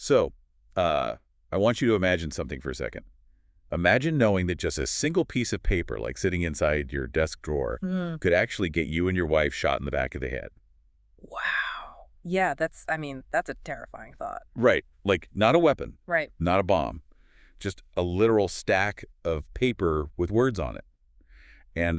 So, I want you to imagine something for a second. Imagine knowing that just a single piece of paper, like sitting inside your desk drawer, could actually get you and your wife shot in the back of the head. Wow. Yeah, that's a terrifying thought. Right. Like, not a weapon, Right. not a bomb, just a literal stack of paper with words on it. And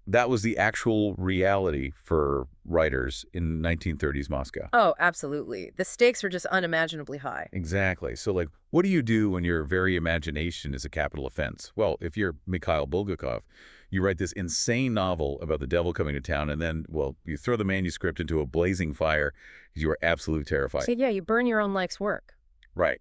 that was the actual reality for writers in 1930s Moscow. Oh, absolutely. The stakes are just unimaginably high. Exactly. So, like, what do you do when your very imagination is a capital offense? Well, if you're Mikhail Bulgakov, you write this insane novel about the devil coming to town, and then, well, you throw the manuscript into a blazing fire because you are absolutely terrified. So yeah, you burn your own life's work. Right.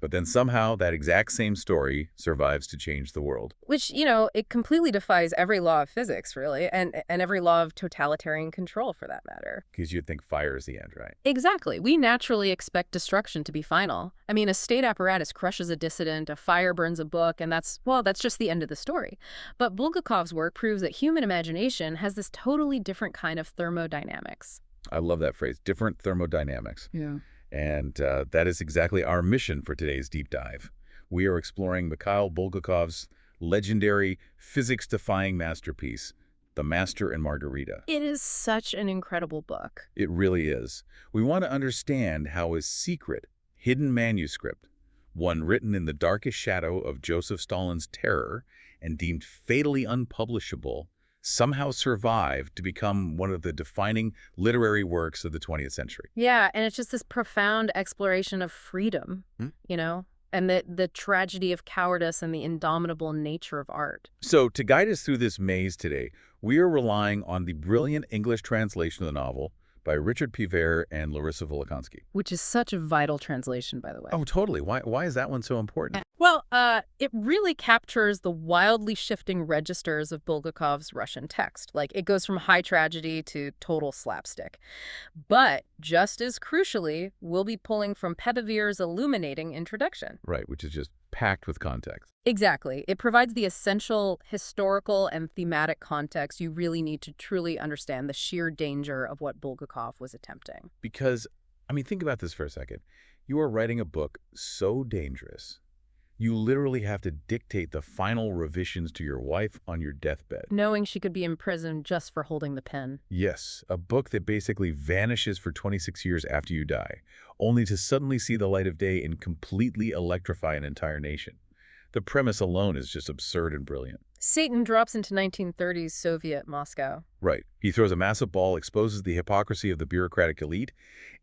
But then somehow that exact same story survives to change the world. Which, it completely defies every law of physics, really, and every law of totalitarian control, for that matter. Because you'd think fire is the end, right? Exactly. We naturally expect destruction to be final. I mean, a state apparatus crushes a dissident, a fire burns a book, and that's just the end of the story. But Bulgakov's work proves that human imagination has this totally different kind of thermodynamics. I love that phrase, different thermodynamics. Yeah. And that is exactly our mission for today's deep dive. We are exploring Mikhail Bulgakov's legendary physics-defying masterpiece, The Master and Margarita. It is such an incredible book. It really is. We want to understand how his secret, hidden manuscript, one written in the darkest shadow of Joseph Stalin's terror and deemed fatally unpublishable, somehow survived to become one of the defining literary works of the 20th century. Yeah, and it's just this profound exploration of freedom, and the tragedy of cowardice and the indomitable nature of art. So to guide us through this maze today, we are relying on the brilliant English translation of the novel by Richard Piver and Larissa Volokhonsky. Which is such a vital translation, by the way. Oh, totally. Why is that one so important? Well, it really captures the wildly shifting registers of Bulgakov's Russian text. Like, it goes from high tragedy to total slapstick. But just as crucially, we'll be pulling from Piver's illuminating introduction. Right, which is just packed with context. Exactly. It provides the essential historical and thematic context you really need to truly understand the sheer danger of what Bulgakov was attempting. Because, think about this for a second. You are writing a book so dangerous, you literally have to dictate the final revisions to your wife on your deathbed. Knowing she could be imprisoned just for holding the pen. Yes, a book that basically vanishes for 26 years after you die, only to suddenly see the light of day and completely electrify an entire nation. The premise alone is just absurd and brilliant. Satan drops into 1930s Soviet Moscow. Right. He throws a massive ball, exposes the hypocrisy of the bureaucratic elite,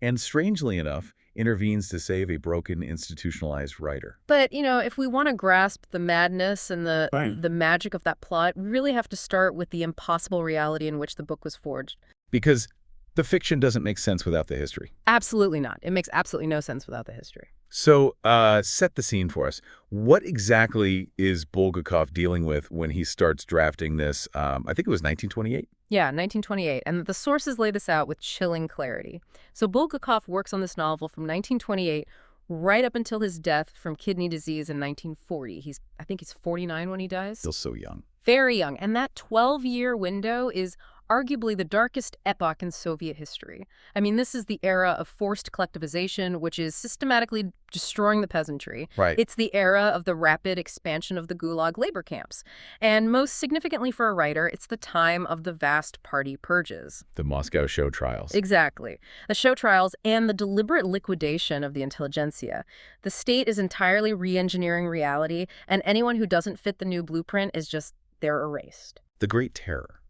and strangely enough, intervenes to save a broken, institutionalized writer. But, if we want to grasp the madness and the magic of that plot, we really have to start with the impossible reality in which the book was forged. Because the fiction doesn't make sense without the history. Absolutely not. It makes absolutely no sense without the history. So, set the scene for us. What exactly is Bulgakov dealing with when he starts drafting this? I think it was 1928? Yeah, 1928. And the sources lay this out with chilling clarity. So Bulgakov works on this novel from 1928 right up until his death from kidney disease in 1940. I think he's 49 when he dies. Still so young. Very young. And that 12-year window is arguably the darkest epoch in Soviet history. This is the era of forced collectivization, which is systematically destroying the peasantry. Right. It's the era of the rapid expansion of the Gulag labor camps. And most significantly for a writer, it's the time of the vast party purges. The Moscow show trials. Exactly. The show trials and the deliberate liquidation of the intelligentsia. The state is entirely re-engineering reality, and anyone who doesn't fit the new blueprint they're erased. The Great Terror.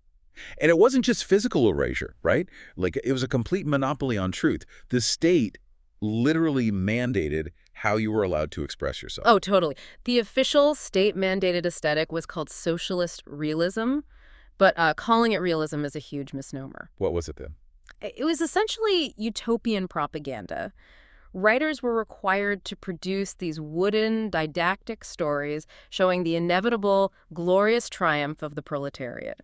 And it wasn't just physical erasure, right? Like, it was a complete monopoly on truth. The state literally mandated how you were allowed to express yourself. Oh, totally. The official state-mandated aesthetic was called socialist realism, but calling it realism is a huge misnomer. What was it then? It was essentially utopian propaganda. Writers were required to produce these wooden, didactic stories showing the inevitable, glorious triumph of the proletariat.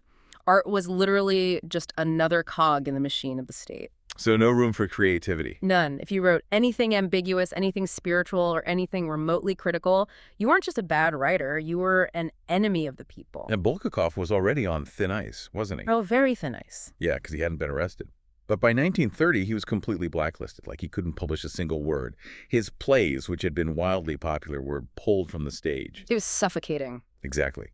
Art was literally just another cog in the machine of the state. So no room for creativity. None. If you wrote anything ambiguous, anything spiritual, or anything remotely critical, you weren't just a bad writer, you were an enemy of the people. And Bulgakov was already on thin ice, wasn't he? Oh, very thin ice. Yeah, because he hadn't been arrested. But by 1930, he was completely blacklisted, like he couldn't publish a single word. His plays, which had been wildly popular, were pulled from the stage. It was suffocating. Exactly.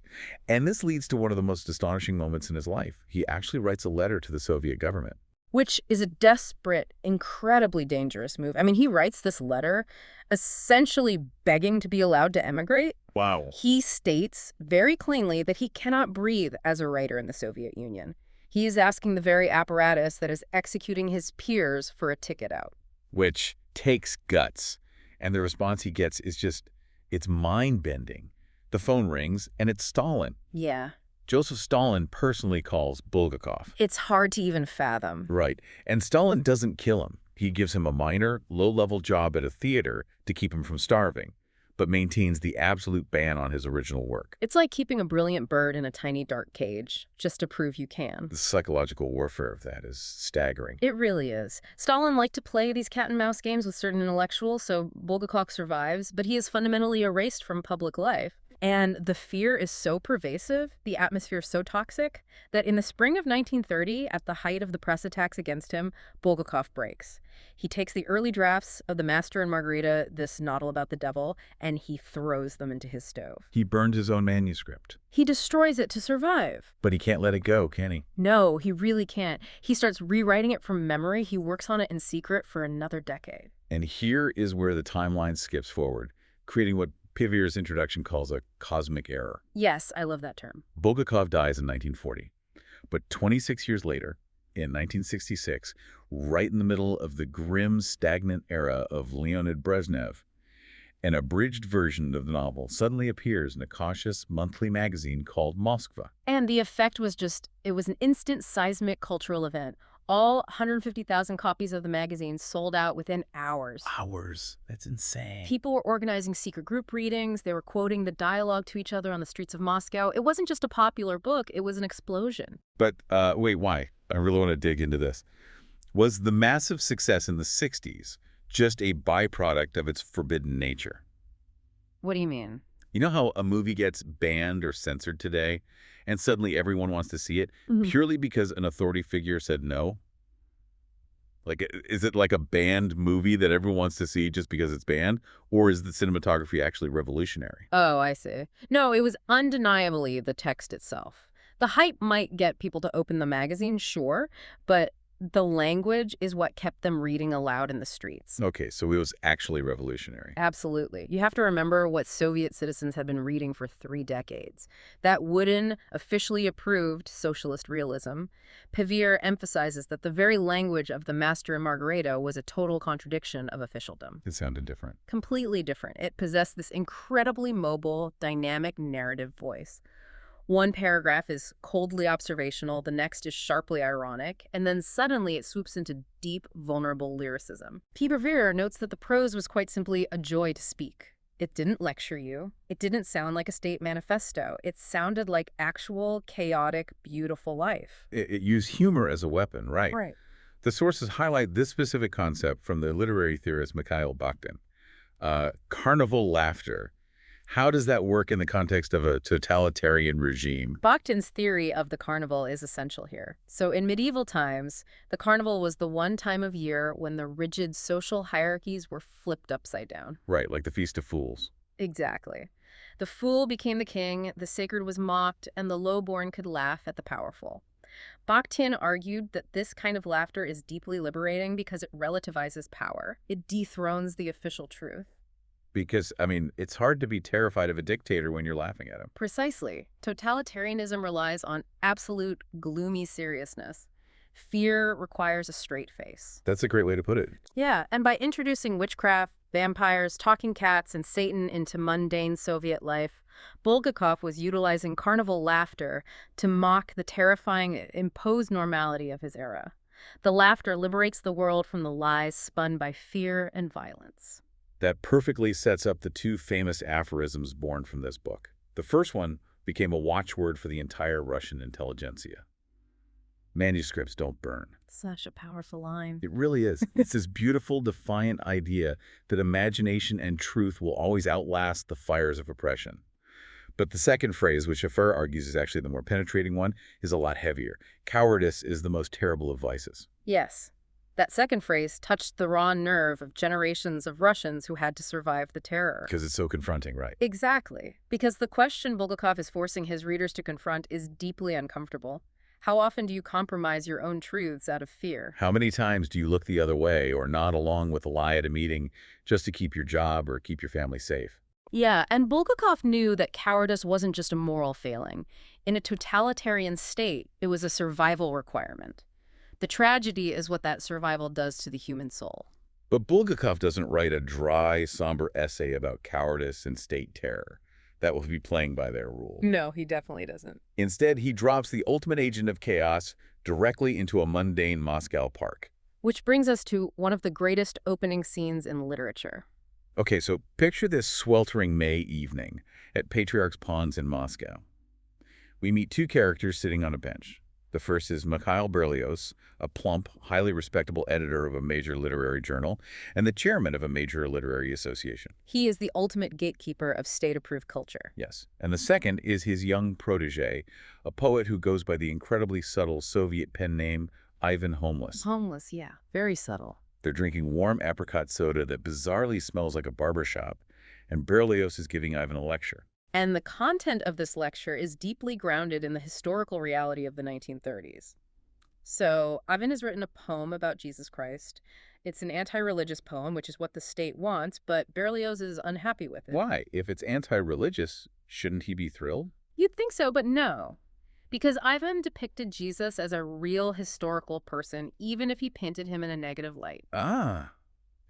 And this leads to one of the most astonishing moments in his life. He actually writes a letter to the Soviet government. Which is a desperate, incredibly dangerous move. I mean, he writes this letter essentially begging to be allowed to emigrate. Wow. He states very cleanly that he cannot breathe as a writer in the Soviet Union. He is asking the very apparatus that is executing his peers for a ticket out. Which takes guts. And the response he gets is just, it's mind-bending. The phone rings, and it's Stalin. Yeah. Joseph Stalin personally calls Bulgakov. It's hard to even fathom. Right. And Stalin doesn't kill him. He gives him a minor, low-level job at a theater to keep him from starving, but maintains the absolute ban on his original work. It's like keeping a brilliant bird in a tiny dark cage, just to prove you can. The psychological warfare of that is staggering. It really is. Stalin liked to play these cat-and-mouse games with certain intellectuals, so Bulgakov survives, but he is fundamentally erased from public life. And the fear is so pervasive, the atmosphere is so toxic, that in the spring of 1930, at the height of the press attacks against him, Bulgakov breaks. He takes the early drafts of the Master and Margarita, this novel about the devil, and he throws them into his stove. He burned his own manuscript. He destroys it to survive. But he can't let it go, can he? No, he really can't. He starts rewriting it from memory. He works on it in secret for another decade. And here is where the timeline skips forward, creating what Pivir's introduction calls a cosmic error. Yes, I love that term. Bulgakov dies in 1940. But 26 years later, in 1966, right in the middle of the grim, stagnant era of Leonid Brezhnev, an abridged version of the novel suddenly appears in a cautious monthly magazine called Moskva. And the effect was it was an instant seismic cultural event. All 150,000 copies of the magazine sold out within hours. Hours? That's insane. People were organizing secret group readings. They were quoting the dialogue to each other on the streets of Moscow. It wasn't just a popular book. It was an explosion. But wait, why? I really want to dig into this. Was the massive success in the 60s just a byproduct of its forbidden nature? What do you mean? You know how a movie gets banned or censored today, and suddenly everyone wants to see it, purely because an authority figure said no? Like, is it like a banned movie that everyone wants to see just because it's banned? Or is the cinematography actually revolutionary? Oh, I see. No, it was undeniably the text itself. The hype might get people to open the magazine, sure, but the language is what kept them reading aloud in the streets. Okay, so it was actually revolutionary. Absolutely. You have to remember what Soviet citizens had been reading for 3 decades. That wooden, officially approved socialist realism. Pivir emphasizes that the very language of the Master and Margarita was a total contradiction of officialdom. It sounded different. Completely different. It possessed this incredibly mobile, dynamic narrative voice. One paragraph is coldly observational, the next is sharply ironic, and then suddenly it swoops into deep, vulnerable lyricism. Pivir notes that the prose was quite simply a joy to speak. It didn't lecture you. It didn't sound like a state manifesto. It sounded like actual, chaotic, beautiful life. It used humor as a weapon, right? Right. The sources highlight this specific concept from the literary theorist Mikhail Bulgakov. Carnival laughter. How does that work in the context of a totalitarian regime? Bakhtin's theory of the carnival is essential here. So in medieval times, the carnival was the one time of year when the rigid social hierarchies were flipped upside down. Right, like the Feast of Fools. Exactly. The fool became the king, the sacred was mocked, and the lowborn could laugh at the powerful. Bakhtin argued that this kind of laughter is deeply liberating because it relativizes power. It dethrones the official truth. Because, I mean, it's hard to be terrified of a dictator when you're laughing at him. Precisely. Totalitarianism relies on absolute gloomy seriousness. Fear requires a straight face. That's a great way to put it. Yeah, and by introducing witchcraft, vampires, talking cats, and Satan into mundane Soviet life, Bulgakov was utilizing carnival laughter to mock the terrifying, imposed normality of his era. The laughter liberates the world from the lies spun by fear and violence. That perfectly sets up the 2 famous aphorisms born from this book. The first one became a watchword for the entire Russian intelligentsia. Manuscripts don't burn. Such a powerful line. It really is. It's this beautiful, defiant idea that imagination and truth will always outlast the fires of oppression. But the second phrase, which Schaffer argues is actually the more penetrating one, is a lot heavier. Cowardice is the most terrible of vices. Yes. That second phrase touched the raw nerve of generations of Russians who had to survive the terror. Because it's so confronting, right? Exactly. Because the question Bulgakov is forcing his readers to confront is deeply uncomfortable. How often do you compromise your own truths out of fear? How many times do you look the other way or nod along with a lie at a meeting just to keep your job or keep your family safe? Yeah, and Bulgakov knew that cowardice wasn't just a moral failing. In a totalitarian state, it was a survival requirement. The tragedy is what that survival does to the human soul. But Bulgakov doesn't write a dry, somber essay about cowardice and state terror. That will be playing by their rule. No, he definitely doesn't. Instead, he drops the ultimate agent of chaos directly into a mundane Moscow park. Which brings us to one of the greatest opening scenes in literature. Okay, so picture this sweltering May evening at Patriarch's Ponds in Moscow. We meet two characters sitting on a bench. The first is Mikhail Bulgakov, a plump, highly respectable editor of a major literary journal and the chairman of a major literary association. He is the ultimate gatekeeper of state-approved culture. Yes. And the second is his young protege, a poet who goes by the incredibly subtle Soviet pen name Ivan Homeless. Homeless, yeah. Very subtle. They're drinking warm apricot soda that bizarrely smells like a barbershop, and Berlioz is giving Ivan a lecture. And the content of this lecture is deeply grounded in the historical reality of the 1930s. So, Ivan has written a poem about Jesus Christ. It's an anti-religious poem, which is what the state wants, but Berlioz is unhappy with it. Why? If it's anti-religious, shouldn't he be thrilled? You'd think so, but no. Because Ivan depicted Jesus as a real historical person, even if he painted him in a negative light. Ah.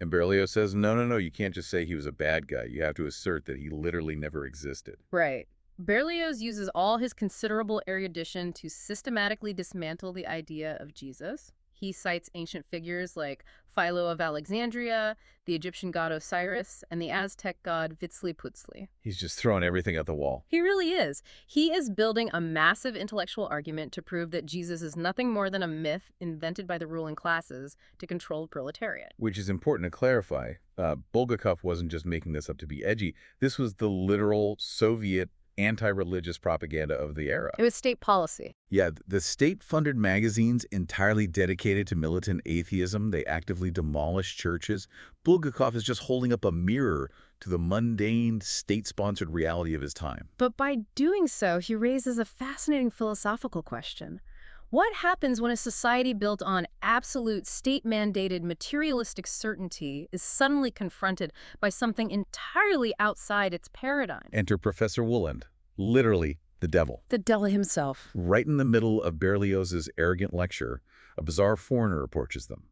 And Berlioz says, no, you can't just say he was a bad guy. You have to assert that he literally never existed. Right. Berlioz uses all his considerable erudition to systematically dismantle the idea of Jesus. He cites ancient figures like Philo of Alexandria, the Egyptian god Osiris, and the Aztec god Huitzilopochtli. He's just throwing everything at the wall. He really is. He is building a massive intellectual argument to prove that Jesus is nothing more than a myth invented by the ruling classes to control the proletariat. Which is important to clarify. Bulgakov wasn't just making this up to be edgy. This was the literal Soviet anti-religious propaganda of the era. It was state policy. Yeah, the state-funded magazines entirely dedicated to militant atheism. They actively demolished churches. Bulgakov is just holding up a mirror to the mundane, state-sponsored reality of his time. But by doing so, he raises a fascinating philosophical question. What happens when a society built on absolute state-mandated materialistic certainty is suddenly confronted by something entirely outside its paradigm? Enter Professor Wooland, literally the devil. The devil himself. Right in the middle of Berlioz's arrogant lecture, a bizarre foreigner approaches them.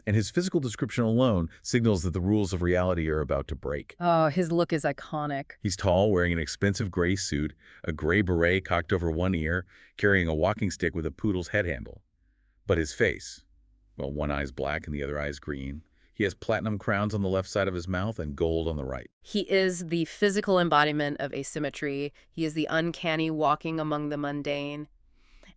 And his physical description alone signals that the rules of reality are about to break. Oh, his look is iconic. He's tall, wearing an expensive gray suit, a gray beret cocked over one ear, carrying a walking stick with a poodle's head handle. But his face, well, one eye's black and the other eye's green. He has platinum crowns on the left side of his mouth and gold on the right. He is the physical embodiment of asymmetry. He is the uncanny walking among the mundane.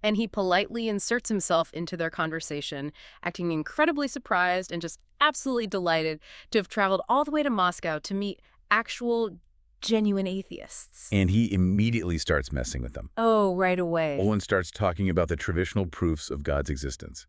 And he politely inserts himself into their conversation, acting incredibly surprised and just absolutely delighted to have traveled all the way to Moscow to meet actual, genuine atheists. And he immediately starts messing with them. Oh, right away. Owen starts talking about the traditional proofs of God's existence.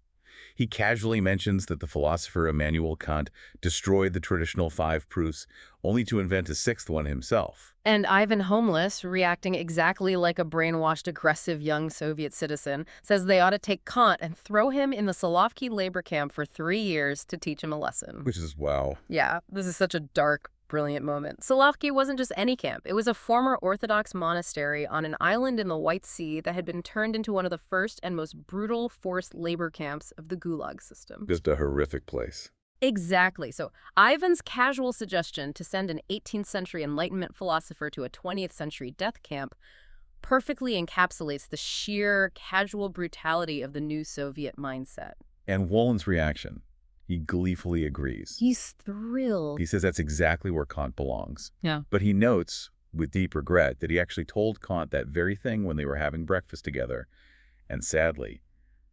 He casually mentions that the philosopher Immanuel Kant destroyed the traditional 5 proofs, only to invent a 6th one himself. And Ivan Homeless, reacting exactly like a brainwashed, aggressive young Soviet citizen, says they ought to take Kant and throw him in the Solovki labor camp for 3 years to teach him a lesson. Which is, wow. Yeah, this is such a dark, brilliant moment. Solovki wasn't just any camp. It was a former Orthodox monastery on an island in the White Sea that had been turned into one of the first and most brutal forced labor camps of the Gulag system. Just a horrific place. Exactly. So Ivan's casual suggestion to send an 18th century Enlightenment philosopher to a 20th century death camp perfectly encapsulates the sheer casual brutality of the new Soviet mindset. And Wolin's reaction. He gleefully agrees. He's thrilled. He says that's exactly where Kant belongs. Yeah. But he notes, with deep regret, that he actually told Kant that very thing when they were having breakfast together. And sadly,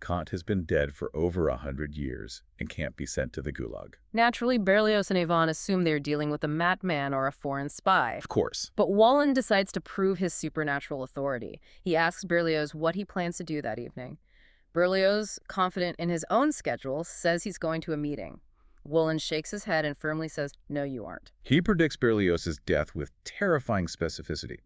Kant has been dead for over 100 years and can't be sent to the Gulag. Naturally, Berlioz and Ivan assume they're dealing with a madman or a foreign spy. Of course. But Wallen decides to prove his supernatural authority. He asks Berlioz what he plans to do that evening. Berlioz, confident in his own schedule, says he's going to a meeting. Wallen shakes his head and firmly says, "No, you aren't." He predicts Berlioz's death with terrifying specificity.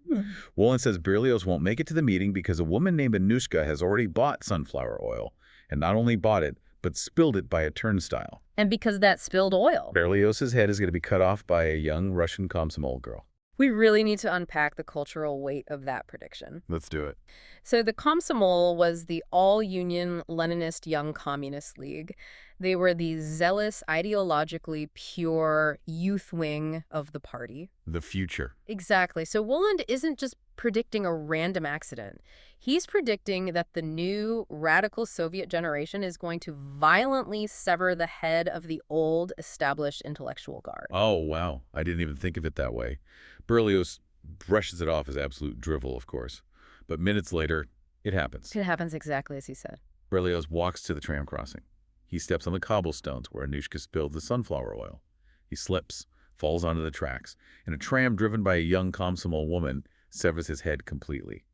Wallen says Berlioz won't make it to the meeting because a woman named Anushka has already bought sunflower oil, and not only bought it, but spilled it by a turnstile. And because that spilled oil. Berlioz's head is going to be cut off by a young Russian Komsomol girl. We really need to unpack the cultural weight of that prediction. Let's do it. So the Komsomol was the all-union Leninist Young Communist League. They were the zealous, ideologically pure youth wing of the party. The future. Exactly. So Woland isn't just predicting a random accident. He's predicting that the new radical Soviet generation is going to violently sever the head of the old established intellectual guard. Oh, wow. I didn't even think of it that way. Berlioz brushes it off as absolute drivel, of course. But minutes later, it happens. It happens exactly as he said. Berlioz walks to the tram crossing. He steps on the cobblestones where Anushka spilled the sunflower oil. He slips, falls onto the tracks, and a tram driven by a young Komsomol woman severs his head completely.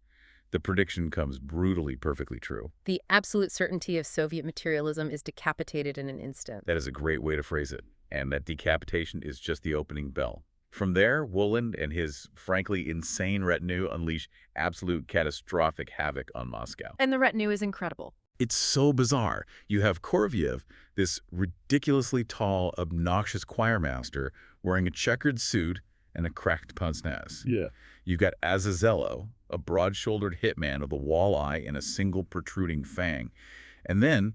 The prediction comes brutally perfectly true. The absolute certainty of Soviet materialism is decapitated in an instant. That is a great way to phrase it. And that decapitation is just the opening bell. From there, Woland and his, frankly, insane retinue unleash absolute catastrophic havoc on Moscow. And the retinue is incredible. It's so bizarre. You have Koroviev, this ridiculously tall, obnoxious choirmaster, wearing a checkered suit and a cracked pince-nez. Yeah. You've got Azazello, a broad-shouldered hitman with a walleye and a single protruding fang. And then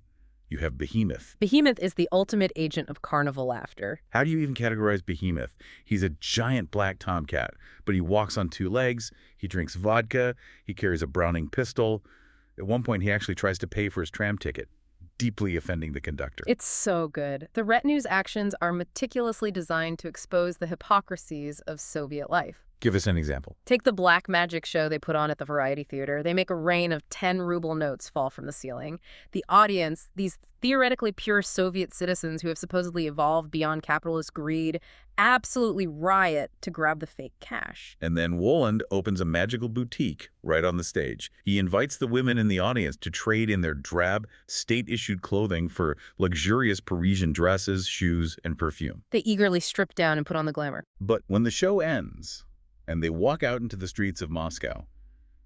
you have Behemoth. Behemoth is the ultimate agent of carnival laughter. How do you even categorize Behemoth? He's a giant black tomcat, but he walks on two legs, he drinks vodka, he carries a Browning pistol. At one point, he actually tries to pay for his tram ticket, deeply offending the conductor. It's so good. The retinue's actions are meticulously designed to expose the hypocrisies of Soviet life. Give us an example. Take the black magic show they put on at the Variety Theater. They make a rain of 10-ruble notes fall from the ceiling. The audience, these theoretically pure Soviet citizens who have supposedly evolved beyond capitalist greed, absolutely riot to grab the fake cash. And then Woland opens a magical boutique right on the stage. He invites the women in the audience to trade in their drab, state-issued clothing for luxurious Parisian dresses, shoes, and perfume. They eagerly strip down and put on the glamour. But when the show ends and they walk out into the streets of Moscow,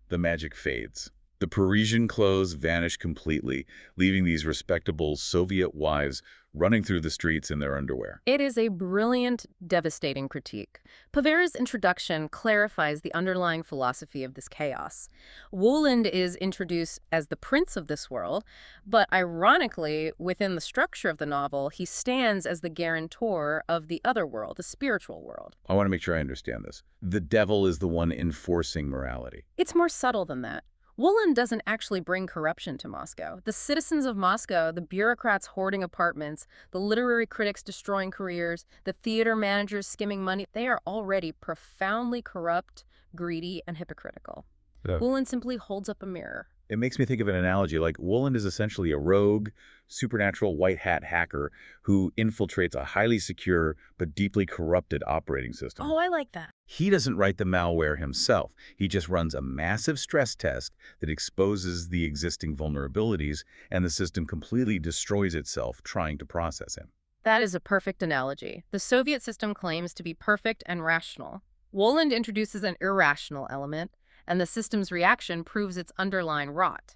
the magic fades. The Parisian clothes vanish completely, leaving these respectable Soviet wives running through the streets in their underwear. It is a brilliant, devastating critique. Pavera's introduction clarifies the underlying philosophy of this chaos. Woland is introduced as the prince of this world, but ironically, within the structure of the novel, he stands as the guarantor of the other world, the spiritual world. I want to make sure I understand this. The devil is the one enforcing morality. It's more subtle than that. Woland doesn't actually bring corruption to Moscow. The citizens of Moscow, the bureaucrats hoarding apartments, the literary critics destroying careers, the theater managers skimming money, they are already profoundly corrupt, greedy, and hypocritical. Yeah. Woland simply holds up a mirror. It makes me think of an analogy like Woland is essentially a rogue, supernatural white hat hacker who infiltrates a highly secure but deeply corrupted operating system. Oh, I like that. He doesn't write the malware himself. He just runs a massive stress test that exposes the existing vulnerabilities, and the system completely destroys itself trying to process him. That is a perfect analogy. The Soviet system claims to be perfect and rational. Woland introduces an irrational element, and the system's reaction proves its underlying rot.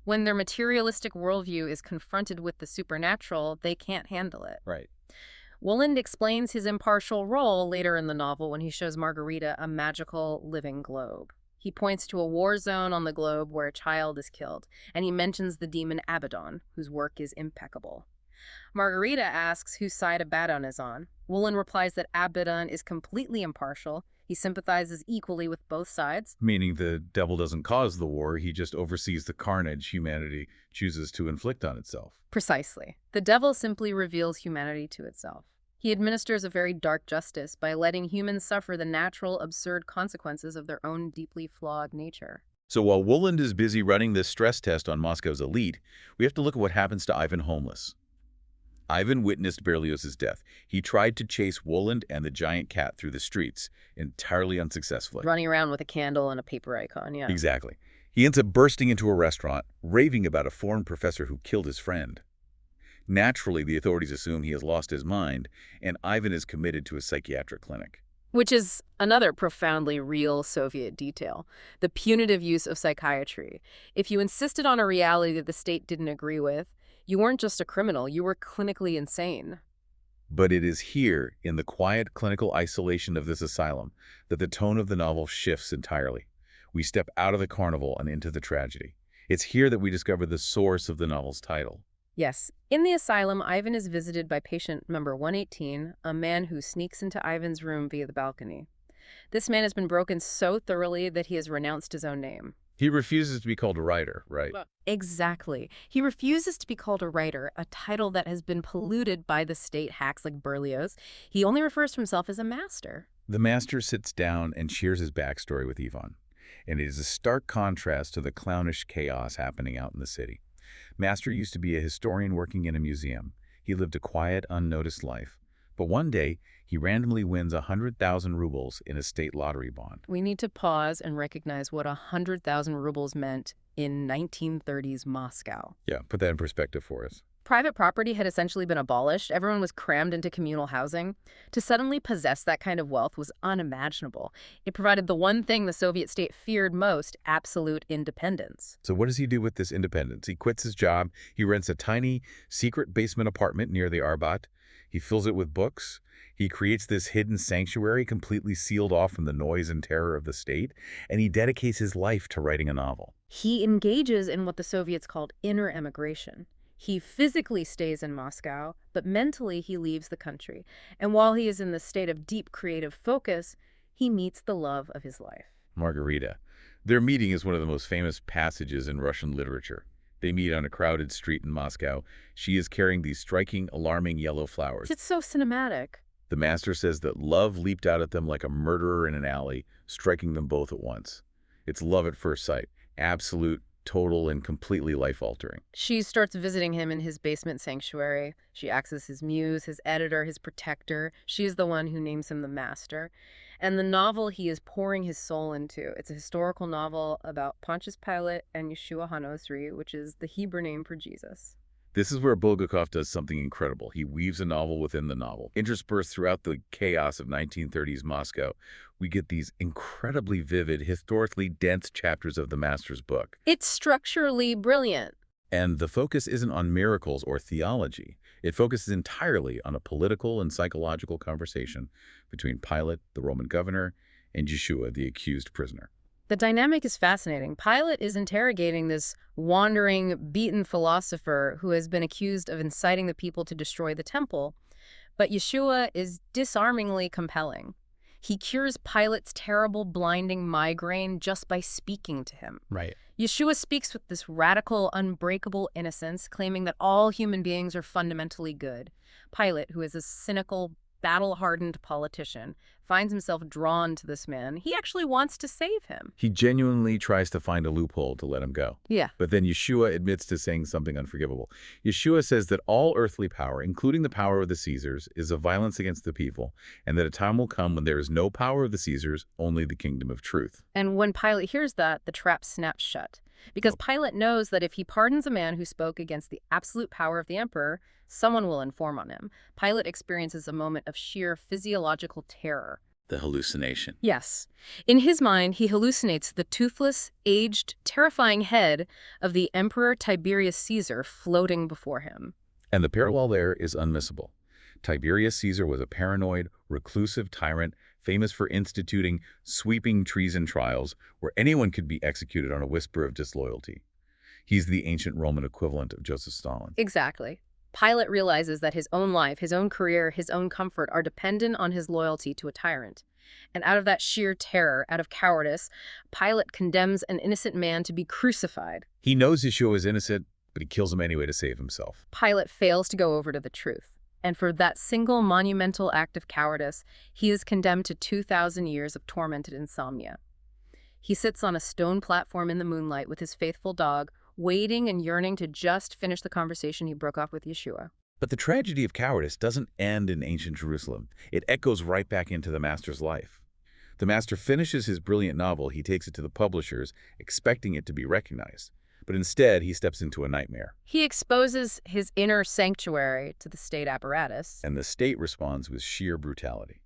When their materialistic worldview is confronted with the supernatural, they can't handle it. Right. Woland explains his impartial role later in the novel when he shows Margarita a magical living globe. He points to a war zone on the globe where a child is killed, and he mentions the demon Abaddon, whose work is impeccable. Margarita asks whose side Abaddon is on. Woland replies that Abaddon is completely impartial. He sympathizes equally with both sides. Meaning the devil doesn't cause the war, he just oversees the carnage humanity chooses to inflict on itself. Precisely. The devil simply reveals humanity to itself. He administers a very dark justice by letting humans suffer the natural, absurd consequences of their own deeply flawed nature. So while Woland is busy running this stress test on Moscow's elite, we have to look at what happens to Ivan Homeless. Ivan witnessed Berlioz's death. He tried to chase Woland and the giant cat through the streets, entirely unsuccessfully. Running around with a candle and a paper icon, yeah. Exactly. He ends up bursting into a restaurant, raving about a foreign professor who killed his friend. Naturally, the authorities assume he has lost his mind, and Ivan is committed to a psychiatric clinic. Which is another profoundly real Soviet detail, the punitive use of psychiatry. If you insisted on a reality that the state didn't agree with, you weren't just a criminal, you were clinically insane. But it is here, in the quiet clinical isolation of this asylum, that the tone of the novel shifts entirely. We step out of the carnival and into the tragedy. It's here that we discover the source of the novel's title. Yes, in the asylum, Ivan is visited by patient number 118, a man who sneaks into Ivan's room via the balcony. This man has been broken so thoroughly that he has renounced his own name. He refuses to be called a writer, right? Exactly. He refuses to be called a writer, a title that has been polluted by the state hacks like Berlioz. He only refers to himself as a master. The master sits down and shares his backstory with Ivan, and it is a stark contrast to the clownish chaos happening out in the city. Master used to be a historian working in a museum. He lived a quiet, unnoticed life. But one day, he randomly wins 100,000 rubles in a state lottery bond. We need to pause and recognize what 100,000 rubles meant in 1930s Moscow. Yeah, put that in perspective for us. Private property had essentially been abolished. Everyone was crammed into communal housing. To suddenly possess that kind of wealth was unimaginable. It provided the one thing the Soviet state feared most, absolute independence. So what does he do with this independence? He quits his job. He rents a tiny, secret basement apartment near the Arbat. He fills it with books. He creates this hidden sanctuary completely sealed off from the noise and terror of the state. And he dedicates his life to writing a novel. He engages in what the Soviets called inner emigration. He physically stays in Moscow, but mentally he leaves the country. And while he is in the state of deep creative focus, he meets the love of his life. Margarita. Their meeting is one of the most famous passages in Russian literature. They meet on a crowded street in Moscow. She is carrying these striking, alarming yellow flowers. It's so cinematic. The master says that love leaped out at them like a murderer in an alley, striking them both at once. It's love at first sight, absolute, total, and completely life-altering. She starts visiting him in his basement sanctuary. She acts as his muse, his editor, his protector. She is the one who names him the master. And the novel he is pouring his soul into, it's a historical novel about Pontius Pilate and Yeshua HaNosri, which is the Hebrew name for Jesus. This is where Bulgakov does something incredible. He weaves a novel within the novel. Interspersed throughout the chaos of 1930s Moscow, we get these incredibly vivid, historically dense chapters of the master's book. It's structurally brilliant. And the focus isn't on miracles or theology. It focuses entirely on a political and psychological conversation between Pilate, the Roman governor, and Yeshua, the accused prisoner. The dynamic is fascinating. Pilate is interrogating this wandering, beaten philosopher who has been accused of inciting the people to destroy the temple, but Yeshua is disarmingly compelling. He cures Pilate's terrible, blinding migraine just by speaking to him. Right. Yeshua speaks with this radical, unbreakable innocence, claiming that all human beings are fundamentally good. Pilate, who is a cynical, battle-hardened politician, finds himself drawn to this man. He actually wants to save him. He genuinely tries to find a loophole to let him go. Yeah. But then Yeshua admits to saying something unforgivable. Yeshua says that all earthly power, including the power of the Caesars, is a violence against the people, and that a time will come when there is no power of the Caesars, only the kingdom of truth. And when Pilate hears that, the trap snaps shut. Because Pilate knows that if he pardons a man who spoke against the absolute power of the emperor, someone will inform on him. Pilate experiences a moment of sheer physiological terror. The hallucination. Yes. In his mind, he hallucinates the toothless, aged, terrifying head of the Emperor Tiberius Caesar floating before him. And the parallel there is unmissable. Tiberius Caesar was a paranoid, reclusive tyrant famous for instituting sweeping treason trials where anyone could be executed on a whisper of disloyalty. He's the ancient Roman equivalent of Joseph Stalin. Exactly. Pilate realizes that his own life, his own career, his own comfort are dependent on his loyalty to a tyrant. And out of that sheer terror, out of cowardice, Pilate condemns an innocent man to be crucified. He knows Yeshua is innocent, but he kills him anyway to save himself. Pilate fails to go over to the truth. And for that single monumental act of cowardice, he is condemned to 2,000 years of tormented insomnia. He sits on a stone platform in the moonlight with his faithful dog, waiting and yearning to just finish the conversation he broke off with Yeshua. But the tragedy of cowardice doesn't end in ancient Jerusalem. It echoes right back into the master's life. The master finishes his brilliant novel, he takes it to the publishers, expecting it to be recognized. But instead, he steps into a nightmare. He exposes his inner sanctuary to the state apparatus. And the state responds with sheer brutality.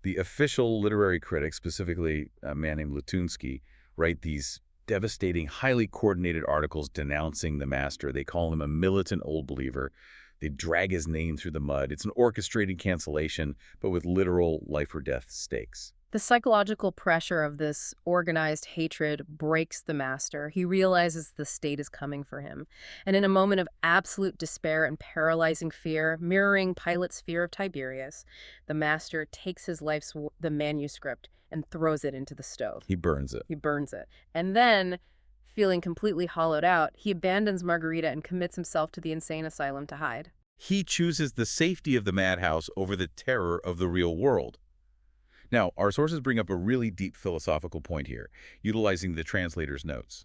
The official literary critics, specifically a man named Latunsky, write these devastating, highly coordinated articles denouncing the master. They call him a militant old believer. They drag his name through the mud. It's an orchestrated cancellation, but with literal life-or-death stakes. The psychological pressure of this organized hatred breaks the master. He realizes the state is coming for him. And in a moment of absolute despair and paralyzing fear, mirroring Pilate's fear of Tiberius, the master takes his the manuscript, and throws it into the stove. He burns it. He burns it. And then, feeling completely hollowed out, he abandons Margarita and commits himself to the insane asylum to hide. He chooses the safety of the madhouse over the terror of the real world. Now, our sources bring up a really deep philosophical point here, utilizing the translator's notes.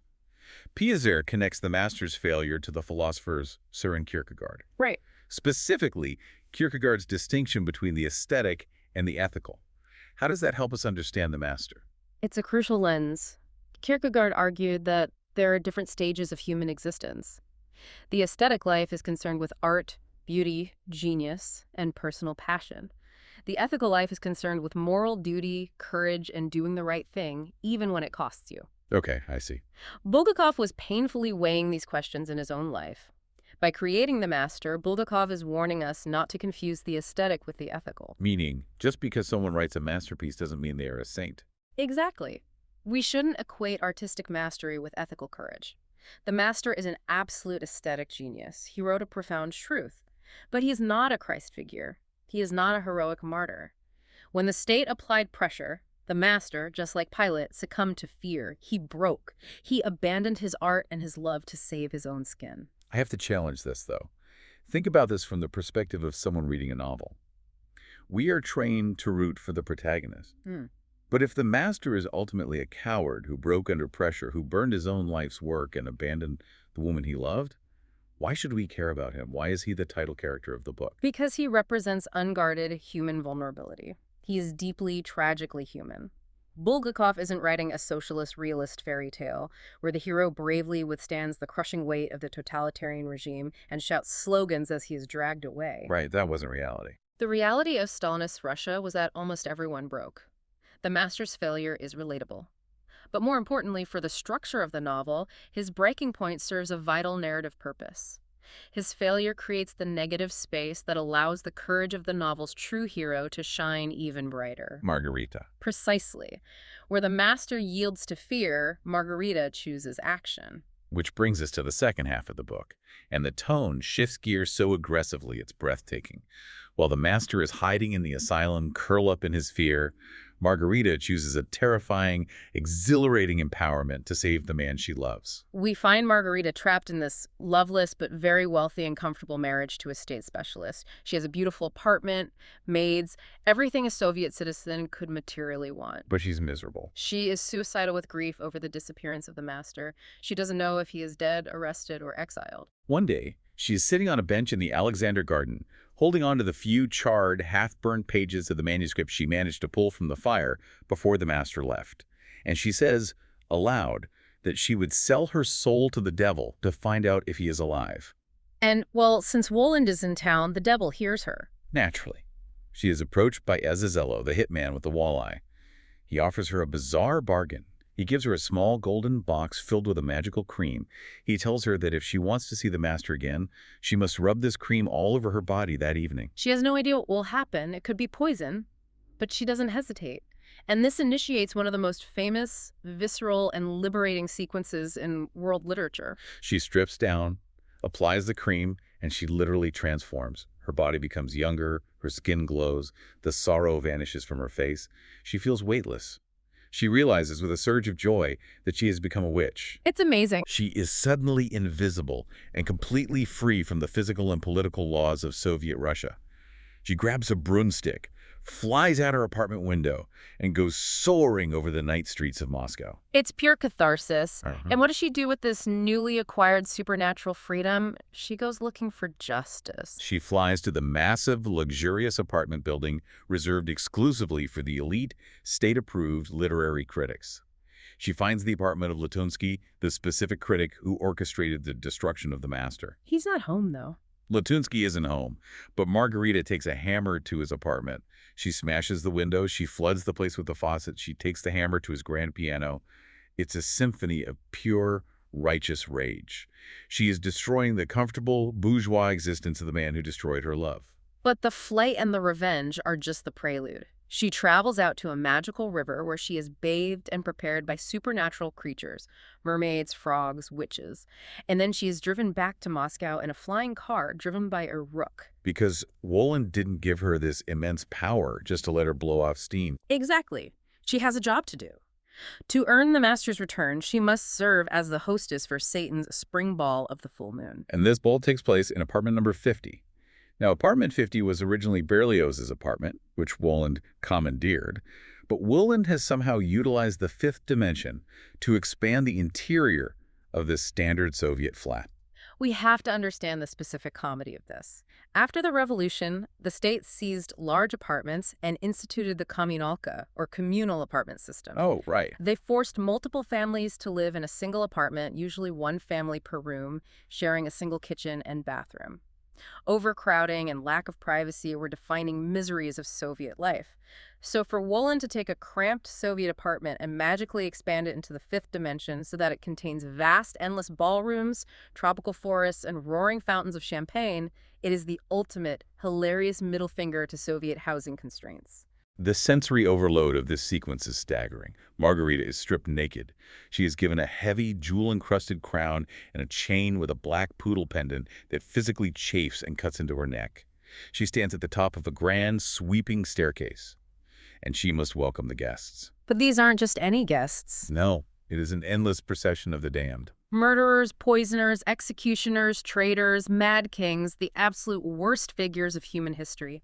Piazer connects the master's failure to the philosophers Søren Kierkegaard. Right. Specifically, Kierkegaard's distinction between the aesthetic and the ethical. How does that help us understand the master? It's a crucial lens. Kierkegaard argued that there are different stages of human existence. The aesthetic life is concerned with art, beauty, genius, and personal passion. The ethical life is concerned with moral duty, courage, and doing the right thing, even when it costs you. Okay, I see. Bulgakov was painfully weighing these questions in his own life. By creating the master, Bulgakov is warning us not to confuse the aesthetic with the ethical. Meaning, just because someone writes a masterpiece doesn't mean they are a saint. Exactly. We shouldn't equate artistic mastery with ethical courage. The master is an absolute aesthetic genius. He wrote a profound truth. But he is not a Christ figure. He is not a heroic martyr. When the state applied pressure, the master, just like Pilate, succumbed to fear. He broke. He abandoned his art and his love to save his own skin. I have to challenge this, though. Think about this from the perspective of someone reading a novel. We are trained to root for the protagonist. But if the master is ultimately a coward who broke under pressure, who burned his own life's work and abandoned the woman he loved, why should we care about him? Why is he the title character of the book? Because he represents unguarded human vulnerability. He is deeply, tragically human. Bulgakov isn't writing a socialist realist fairy tale where the hero bravely withstands the crushing weight of the totalitarian regime and shouts slogans as he is dragged away. Right, that wasn't reality. The reality of Stalinist Russia was that almost everyone broke. The master's failure is relatable. But more importantly, for the structure of the novel, his breaking point serves a vital narrative purpose. His failure creates the negative space that allows the courage of the novel's true hero to shine even brighter. Margarita. Precisely. Where the master yields to fear, Margarita chooses action. Which brings us to the second half of the book, and the tone shifts gears so aggressively it's breathtaking. While the master is hiding in the asylum, curl up in his fear, Margarita chooses a terrifying, exhilarating empowerment to save the man she loves. We find Margarita trapped in this loveless but very wealthy and comfortable marriage to a state specialist. She has a beautiful apartment, maids, everything a Soviet citizen could materially want. But she's miserable. She is suicidal with grief over the disappearance of the master. She doesn't know if he is dead, arrested, or exiled. One day, she is sitting on a bench in the Alexander Garden, holding on to the few charred, half-burned pages of the manuscript she managed to pull from the fire before the master left. And she says, aloud, that she would sell her soul to the devil to find out if he is alive. And, well, since Woland is in town, the devil hears her. Naturally. She is approached by Azazello, the hitman with the walleye. He offers her a bizarre bargain. He gives her a small golden box filled with a magical cream. He tells her that if she wants to see the master again, she must rub this cream all over her body that evening. She has no idea what will happen. It could be poison, but she doesn't hesitate. And this initiates one of the most famous, visceral, and liberating sequences in world literature. She strips down, applies the cream, and she literally transforms. Her body becomes younger, her skin glows, the sorrow vanishes from her face. She feels weightless. She realizes with a surge of joy that she has become a witch. It's amazing. She is suddenly invisible and completely free from the physical and political laws of Soviet Russia. She grabs a broomstick, flies out her apartment window, and goes soaring over the night streets of Moscow. It's pure catharsis. Uh-huh. And what does she do with this newly acquired supernatural freedom? She goes looking for justice. She flies to the massive, luxurious apartment building reserved exclusively for the elite, state-approved literary critics. She finds the apartment of Latunsky, the specific critic who orchestrated the destruction of the master. He's not home, though. Latunsky isn't home, but Margarita takes a hammer to his apartment. She smashes the window, she floods the place with the faucet, she takes the hammer to his grand piano. It's a symphony of pure, righteous rage. She is destroying the comfortable, bourgeois existence of the man who destroyed her love. But the flight and the revenge are just the prelude. She travels out to a magical river where she is bathed and prepared by supernatural creatures, mermaids, frogs, witches. And then she is driven back to Moscow in a flying car driven by a rook. Because Woland didn't give her this immense power just to let her blow off steam. Exactly. She has a job to do. To earn the master's return, she must serve as the hostess for Satan's spring ball of the full moon. And this ball takes place in apartment number 50. Now, apartment 50 was originally Berlioz's apartment, which Woland commandeered, but Woland has somehow utilized the fifth dimension to expand the interior of this standard Soviet flat. We have to understand the specific comedy of this. After the revolution, the state seized large apartments and instituted the kommunalka, or communal apartment system. Oh, right. They forced multiple families to live in a single apartment, usually one family per room, sharing a single kitchen and bathroom. Overcrowding and lack of privacy were defining miseries of Soviet life. So for Woland to take a cramped Soviet apartment and magically expand it into the fifth dimension so that it contains vast, endless ballrooms, tropical forests, and roaring fountains of champagne, it is the ultimate, hilarious middle finger to Soviet housing constraints. The sensory overload of this sequence is staggering. Margarita is stripped naked. She is given a heavy, jewel-encrusted crown and a chain with a black poodle pendant that physically chafes and cuts into her neck. She stands at the top of a grand, sweeping staircase, and she must welcome the guests. But these aren't just any guests. No, it is an endless procession of the damned. Murderers, poisoners, executioners, traitors, mad kings, the absolute worst figures of human history.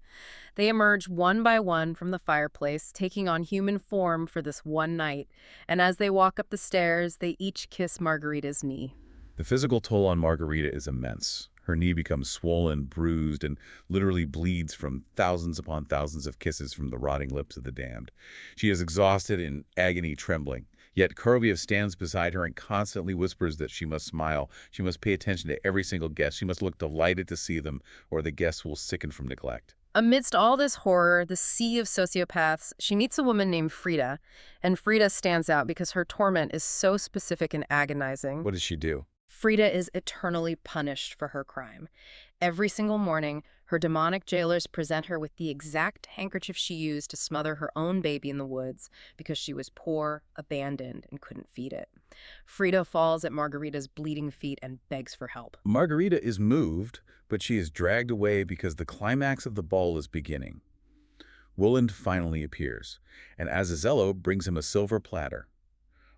They emerge one by one from the fireplace, taking on human form for this one night. And as they walk up the stairs, they each kiss Margarita's knee. The physical toll on Margarita is immense. Her knee becomes swollen, bruised, and literally bleeds from thousands upon thousands of kisses from the rotting lips of the damned. She is exhausted, in agony, trembling. Yet Koroviev stands beside her and constantly whispers that she must smile. She must pay attention to every single guest. She must look delighted to see them, or the guests will sicken from neglect. Amidst all this horror, the sea of sociopaths, she meets a woman named Frida. And Frida stands out because her torment is so specific and agonizing. What does she do? Frida is eternally punished for her crime. Every single morning, her demonic jailers present her with the exact handkerchief she used to smother her own baby in the woods because she was poor, abandoned, and couldn't feed it. Frida falls at Margarita's bleeding feet and begs for help. Margarita is moved, but she is dragged away because the climax of the ball is beginning. Woland finally appears, and Azazello brings him a silver platter.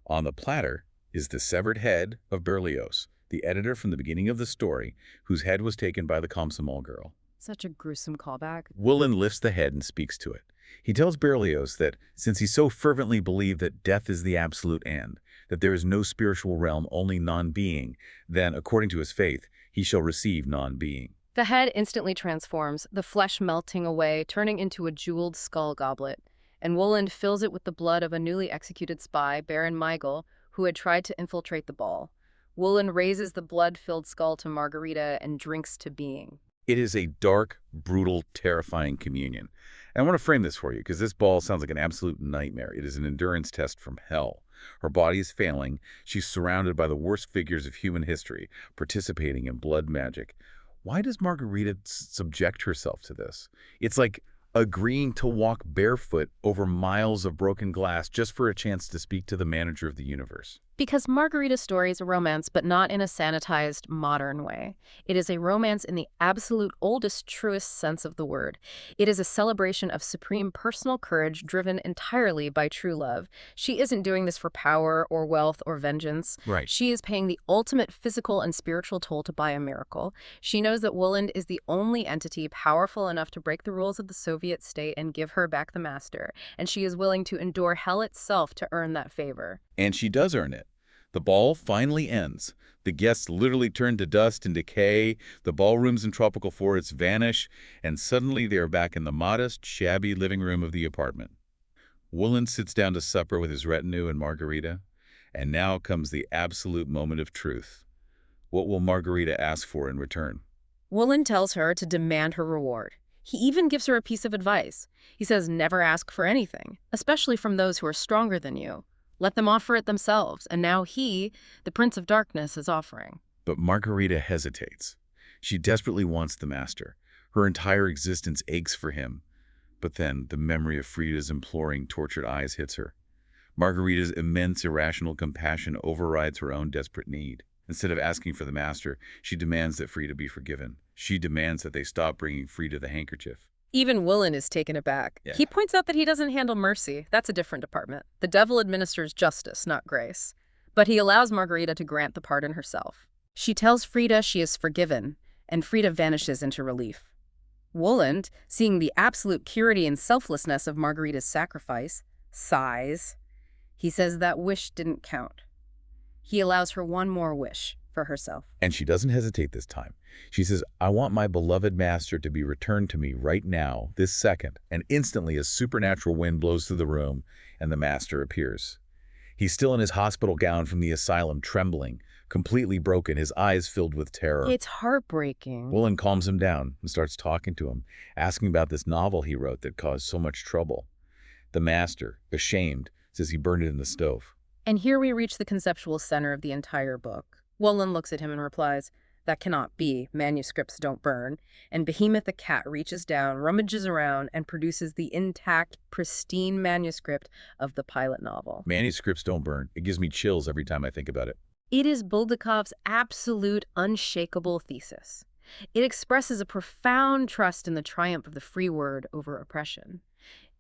On the platter is the severed head of Berlioz, the editor from the beginning of the story, whose head was taken by the Komsomol girl. Such a gruesome callback. Woland lifts the head and speaks to it. He tells Berlioz that since he so fervently believed that death is the absolute end, that there is no spiritual realm, only non-being, then, according to his faith, he shall receive non-being. The head instantly transforms, the flesh melting away, turning into a jeweled skull goblet. And Woland fills it with the blood of a newly executed spy, Baron Michael, who had tried to infiltrate the ball. Woland raises the blood-filled skull to Margarita and drinks to being. It is a dark, brutal, terrifying communion. And I want to frame this for you because this ball sounds like an absolute nightmare. It is an endurance test from hell. Her body is failing. She's surrounded by the worst figures of human history, participating in blood magic. Why does Margarita subject herself to this? It's like agreeing to walk barefoot over miles of broken glass just for a chance to speak to the manager of the universe. Because Margarita's story is a romance, but not in a sanitized, modern way. It is a romance in the absolute oldest, truest sense of the word. It is a celebration of supreme personal courage driven entirely by true love. She isn't doing this for power or wealth or vengeance. Right. She is paying the ultimate physical and spiritual toll to buy a miracle. She knows that Woland is the only entity powerful enough to break the rules of the Soviet state and give her back the master, and she is willing to endure hell itself to earn that favor. And she does earn it. The ball finally ends. The guests literally turn to dust and decay, the ballrooms and tropical forests vanish, and suddenly they are back in the modest, shabby living room of the apartment. Woland sits down to supper with his retinue and Margarita, and now comes the absolute moment of truth. What will Margarita ask for in return? Woland tells her to demand her reward. He even gives her a piece of advice. He says never ask for anything, especially from those who are stronger than you. Let them offer it themselves, and now he, the Prince of Darkness, is offering. But Margarita hesitates. She desperately wants the master. Her entire existence aches for him. But then the memory of Frida's imploring, tortured eyes hits her. Margarita's immense, irrational compassion overrides her own desperate need. Instead of asking for the master, she demands that Frida be forgiven. She demands that they stop bringing Frida the handkerchief. Even Woland is taken aback. Yeah. He points out that he doesn't handle mercy. That's a different department. The devil administers justice, not grace. But he allows Margarita to grant the pardon herself. She tells Frida she is forgiven, and Frida vanishes into relief. Woland, seeing the absolute purity and selflessness of Margarita's sacrifice, sighs. He says that wish didn't count. He allows her one more wish for herself. And she doesn't hesitate this time. She says, I want my beloved master to be returned to me right now, this second. And instantly a supernatural wind blows through the room, and the master appears. He's still in his hospital gown from the asylum, trembling, completely broken, his eyes filled with terror. It's heartbreaking. Woland calms him down and starts talking to him, asking about this novel he wrote that caused so much trouble. The master, ashamed, says he burned it in the stove. And here we reach the conceptual center of the entire book. Woland looks at him and replies, that cannot be. Manuscripts don't burn. And Behemoth the cat reaches down, rummages around, and produces the intact, pristine manuscript of the pilot novel. Manuscripts don't burn. It gives me chills every time I think about it. It is Bulgakov's absolute, unshakable thesis. It expresses a profound trust in the triumph of the free word over oppression.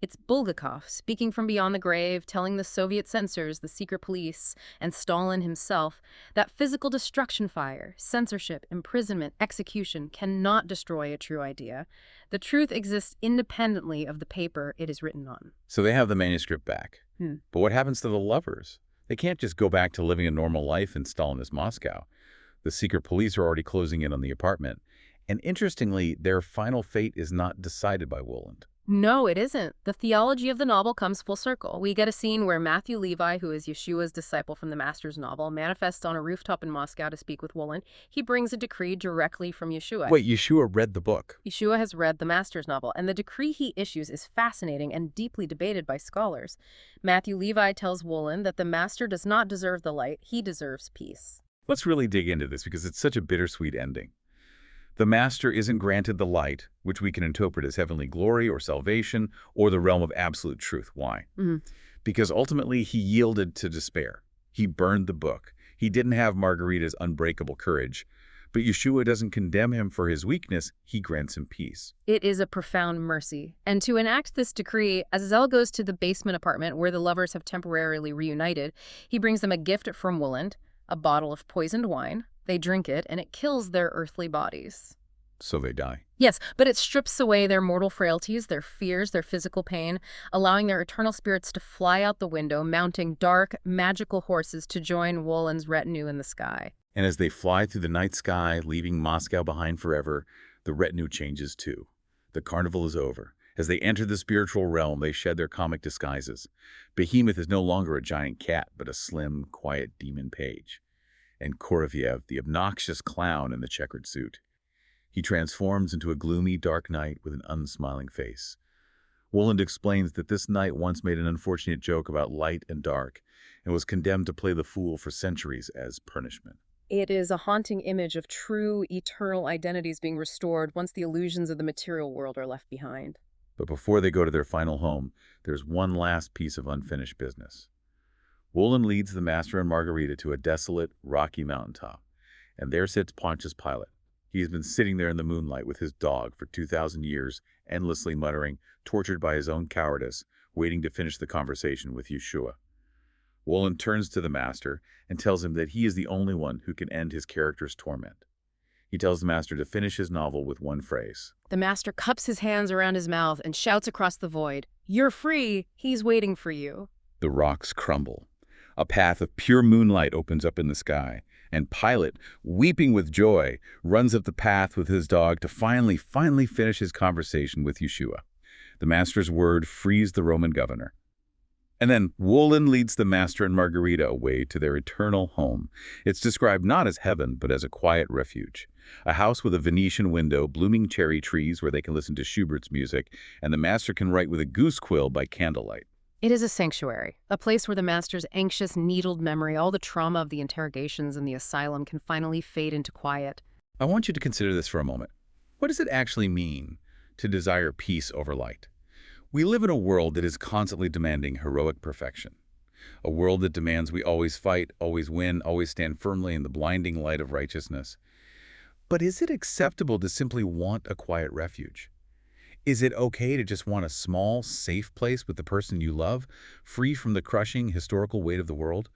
It's Bulgakov, speaking from beyond the grave, telling the Soviet censors, the secret police, and Stalin himself that physical destruction fire, censorship, imprisonment, execution cannot destroy a true idea. The truth exists independently of the paper it is written on. So they have the manuscript back. But what happens to the lovers? They can't just go back to living a normal life in Stalinist Moscow. The secret police are already closing in on the apartment. And interestingly, their final fate is not decided by Woland. No, it isn't. The theology of the novel comes full circle. We get a scene where Matthew Levi, who is Yeshua's disciple from the Master's novel, manifests on a rooftop in Moscow to speak with Woland. He brings a decree directly from Yeshua. Wait, Yeshua read the book? Yeshua has read the Master's novel, and the decree he issues is fascinating and deeply debated by scholars. Matthew Levi tells Woland that the Master does not deserve the light, he deserves peace. Let's really dig into this because it's such a bittersweet ending. The Master isn't granted the light, which we can interpret as heavenly glory or salvation or the realm of absolute truth. Why? Because ultimately he yielded to despair. He burned the book. He didn't have Margarita's unbreakable courage. But Yeshua doesn't condemn him for his weakness. He grants him peace. It is a profound mercy. And to enact this decree, Azazel goes to the basement apartment where the lovers have temporarily reunited. He brings them a gift from Woland, a bottle of poisoned wine. They drink it, and it kills their earthly bodies. So they die. Yes, but it strips away their mortal frailties, their fears, their physical pain, allowing their eternal spirits to fly out the window, mounting dark, magical horses to join Woland's retinue in the sky. And as they fly through the night sky, leaving Moscow behind forever, the retinue changes too. The carnival is over. As they enter the spiritual realm, they shed their comic disguises. Behemoth is no longer a giant cat, but a slim, quiet demon page. And Koroviev, the obnoxious clown in the checkered suit. He transforms into a gloomy, dark knight with an unsmiling face. Woland explains that this knight once made an unfortunate joke about light and dark and was condemned to play the fool for centuries as punishment. It is a haunting image of true, eternal identities being restored once the illusions of the material world are left behind. But before they go to their final home, there's one last piece of unfinished business. Woolen leads the Master and Margarita to a desolate, rocky mountaintop, and there sits Pontius Pilate. He has been sitting there in the moonlight with his dog for 2,000 years, endlessly muttering, tortured by his own cowardice, waiting to finish the conversation with Yeshua. Woolen turns to the Master and tells him that he is the only one who can end his character's torment. He tells the Master to finish his novel with one phrase. The Master cups his hands around his mouth and shouts across the void, "You're free! He's waiting for you." The rocks crumble. A path of pure moonlight opens up in the sky, and Pilate, weeping with joy, runs up the path with his dog to finally finish his conversation with Yeshua. The Master's word frees the Roman governor. And then Woolen leads the Master and Margarita away to their eternal home. It's described not as heaven, but as a quiet refuge. A house with a Venetian window, blooming cherry trees where they can listen to Schubert's music, and the Master can write with a goose quill by candlelight. It is a sanctuary, a place where the Master's anxious, needled memory, all the trauma of the interrogations in the asylum can finally fade into quiet. I want you to consider this for a moment. What does it actually mean to desire peace over light? We live in a world that is constantly demanding heroic perfection. A world that demands we always fight, always win, always stand firmly in the blinding light of righteousness. But is it acceptable to simply want a quiet refuge? Is it okay to just want a small, safe place with the person you love, free from the crushing, historical weight of the world?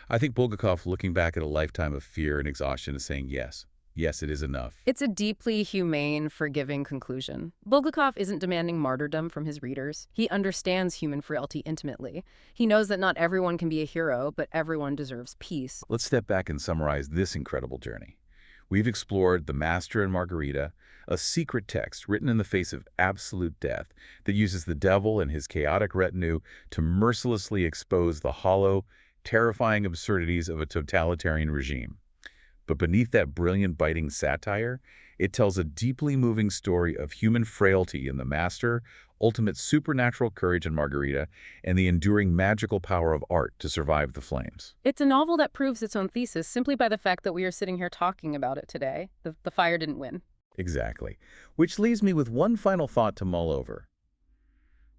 I think Bulgakov, looking back at a lifetime of fear and exhaustion, is saying yes. Yes, it is enough. It's a deeply humane, forgiving conclusion. Bulgakov isn't demanding martyrdom from his readers. He understands human frailty intimately. He knows that not everyone can be a hero, but everyone deserves peace. Let's step back and summarize this incredible journey. We've explored the Master and Margarita, a secret text written in the face of absolute death that uses the devil and his chaotic retinue to mercilessly expose the hollow, terrifying absurdities of a totalitarian regime. But beneath that brilliant, biting satire, it tells a deeply moving story of human frailty in the Master, ultimate supernatural courage in Margarita, and the enduring magical power of art to survive the flames. It's a novel that proves its own thesis simply by the fact that we are sitting here talking about it today. The fire didn't win. Exactly. Which leaves me with one final thought to mull over.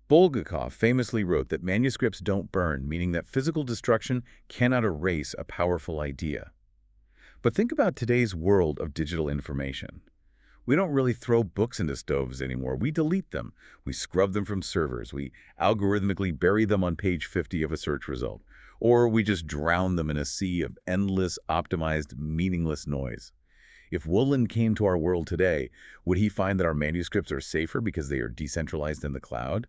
Bulgakov famously wrote that manuscripts don't burn, meaning that physical destruction cannot erase a powerful idea. But think about today's world of digital information. We don't really throw books into stoves anymore. We delete them. We scrub them from servers. We algorithmically bury them on page 50 of a search result. Or we just drown them in a sea of endless, optimized, meaningless noise. If Woolen came to our world today, would he find that our manuscripts are safer because they are decentralized in the cloud?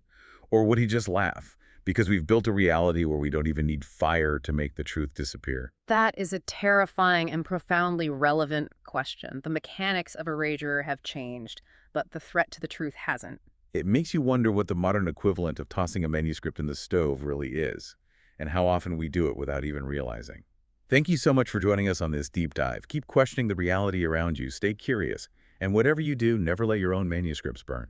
Or would he just laugh because we've built a reality where we don't even need fire to make the truth disappear? That is a terrifying and profoundly relevant question. The mechanics of erasure have changed, but the threat to the truth hasn't. It makes you wonder what the modern equivalent of tossing a manuscript in the stove really is, and how often we do it without even realizing. Thank you so much for joining us on this deep dive. Keep questioning the reality around you, stay curious, and whatever you do, never let your own manuscripts burn.